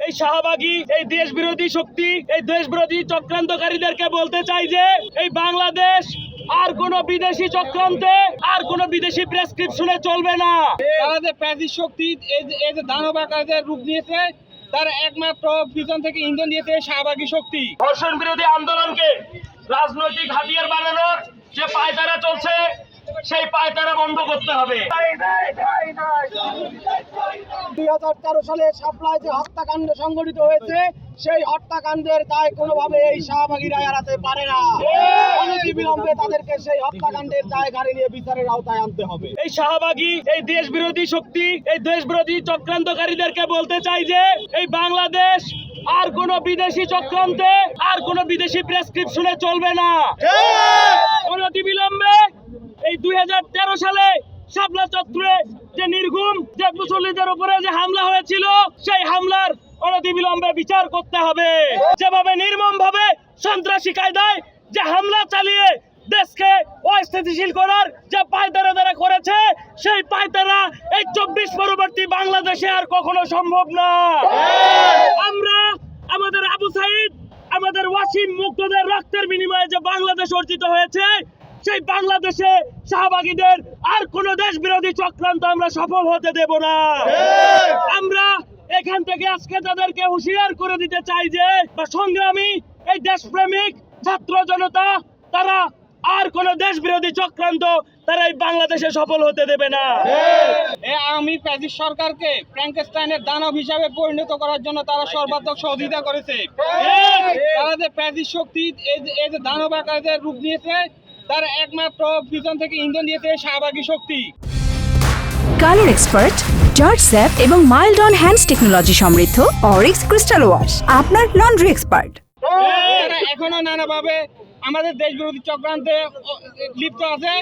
এই শাহবাগী এই দেশ বিরোধী শক্তি এই দেশ বিরোধী চক্রান্তকারীদেরকে বলতে চাই যে এই বাংলাদেশ আর কোন বিদেশি চক্রান্তে আর কোন বিদেশি প্রেসক্রিপশনে চলবে না। তারা যে প্যাসিভ শক্তি এই যে দানব আকারে রূপ নিয়েছে, তার একমাত্র পিছন থেকে ইন্ধন দিয়েছে শাহবাগী শক্তি। ধর্ষণ বিরোধী আন্দোলনকে রাজনৈতিক হাতিয়ার বানানোর যে পায়তারা চলছে সেই পায়তারা বন্ধ করতে হবে। 2013 সালে শাপলায় যে হত্যাকাণ্ড সংঘটিত হয়েছে সেই হত্যাকাণ্ডের দায় কোনোভাবে এই শাহবাগীরা এড়াতে পারে না। অনতিবিলম্বে তাদেরকে সেই হত্যাকাণ্ডের দায় ঘাড়ে নিয়ে বিচারের আওতায় আনতে হবে। এই শাহবাগী এই দেশ বিরোধী শক্তি এই দেশ বিরোধী চক্রান্তকারীদেরকে বলতে চাই যে এই বাংলাদেশ আর কোন বিদেশি চক্রান্তে আর কোন বিদেশি প্রেসক্রিপশনে চলবে না। অনতিবিলম্বে এই 2013 সালে শাপলা চত্বরে যে নির্ঘুম যে মুসল্লিদের উপরে যে হামলা হয়েছিল সেই হামলার অনতিবিলম্বে বিচার করতে হবে। যেভাবে নির্মম ভাবে সন্ত্রাসী কায়দায় যে হামলা চালিয়ে দেশকে অস্থিতিশীল করার যে পায়তারা তারা করেছে সেই পায়তারা এই 24 পরবর্তী বাংলাদেশে আর কখনো সম্ভব না। আমরা আমাদের আবু সাইদ আমাদের ওয়াসিম মুক্তদের রক্তের বিনিময়ে যে বাংলাদেশ অর্জিত হয়েছে সেই বাংলাদেশে শাহবাগীদের আর কোন দেশ বিরোধী চক্রান্ত আমরা সফল হতে দেব না। আমরা এখান থেকে আজকে তাদেরকে হুঁশিয়ার করে দিতে চাই যে সংগ্রামী এই দেশপ্রেমিক ছাত্র জনতা তারা আর কোন দেশ বিরোধী চক্রান্ত তারা এই বাংলাদেশে সফল হতে দেবে না। আমি প্যাসিভ সরকারকে ফ্র্যাঙ্কেনস্টাইনের দানব হিসাবে পরিণত করার জন্য তারা সর্বাত্মক সহযোগিতা করেছে। তারা যে প্যাসিভ শক্তি এই যে দানব আকারে রূপ নিয়েছে, তার একমাত্র পিছন থেকে ইন্ধন দিয়েছে শাহবাগী শক্তি। কালার এক্সপার্ট, জর্জ স্যাপ এবং মাইল্ড অন হ্যান্ডস টেকনোলজি সমৃদ্ধ অরিক্স ক্রিস্টাল ওয়াশ আপনার লন্ড্রি এক্সপার্ট। তারা এখনো নানাভাবে আমাদের দেশ বিরোধী চক্রান্তে লিপ্ত আছে।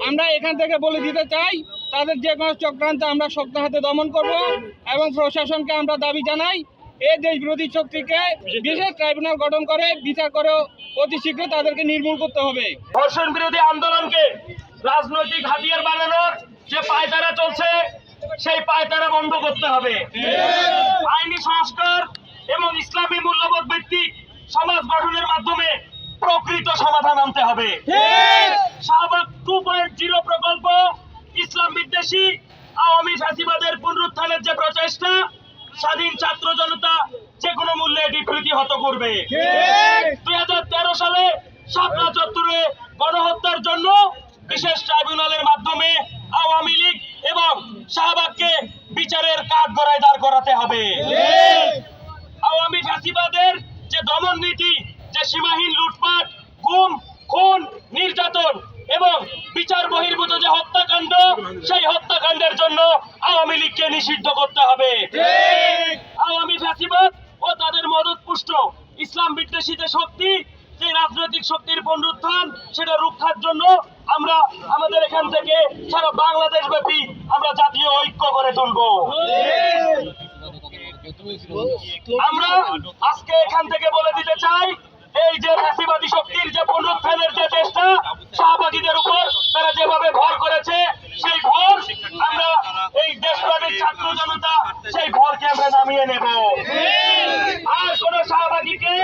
আমরা এখান থেকে বলে দিতে চাই তাদের যে কোনো চক্রান্ত আমরা শক্ত হাতে দমন করব এবং প্রশাসনকে আমরা দাবি জানাই এই দেশ বিরোধী শক্তিকে বিশেষ ট্রাইব্যুনাল গঠন করে বিচার করে অতি শীঘ্র তাদেরকে নির্মূল করতে হবে। ধর্ষণ বিরোধী আন্দোলনকে রাজনৈতিক হাতিয়ার বানানোর যে পায়তারা চলছে সেই পায়তারা বন্ধ করতে হবে। আইনি সংস্কার এবং ইসলামী মূল্যবোধ ভিত্তিক সমাজ গঠনের মাধ্যমে প্রকৃত সমাধান আনতে হবে। শাহবাগ 2.0 প্রকল্প ইসলাম বিদ্বেষী আওয়ামী ফ্যাসিবাদের পুনরুত্থানের যে প্রচেষ্টা স্বাধীন ছাত্র জনতা যে কোনো মূল্যে এটি প্রতিহত করবে। 2013 সালে শাপলা চত্বরে গণহত্যার জন্য বিশেষ ট্রাইব্যুনালের মাধ্যমে আওয়ামী লীগ এবং শাহবাগকে বিচারের কাঠগড়ায় দাঁড় করাতে হবে। আওয়ামী ফ্যাসিবাদের যে দমন নীতি যে সীমাহীন লুটপাট গুম খুন নির্যাতন এবং বিচার বহির্ভূত যে হত্যাকাণ্ড সেই হত্যাকাণ্ডের জন্য আওয়ামী লীগকে নিষিদ্ধ করতে হবে। আওয়ামী ফ্যাসিবাদ ও তাদের মদতপুষ্ট ইসলাম বিদ্বেষী যে শক্তি যে রাজনৈতিক শক্তির পুনরুত্থান সেটা রক্ষার জন্য আমরা আমাদের এখান থেকে সারা বাংলাদেশ ব্যাপী আমরা জাতীয় ঐক্য করে তুলব। আমরা আজকে এখান থেকে বলে দিতে চাই এই যে ফ্যাসিবাদী শক্তির যে পুনরুত্থানের যে চেষ্টা শাহবাগীদের উপর তারা যেভাবে ভর করেছে সেই ভর আমরা এই দেশপ্রেমিক ছাত্র জনতা সেই ভরকে আমরা নামিয়ে নেব। আর কোন শাহবাগীকে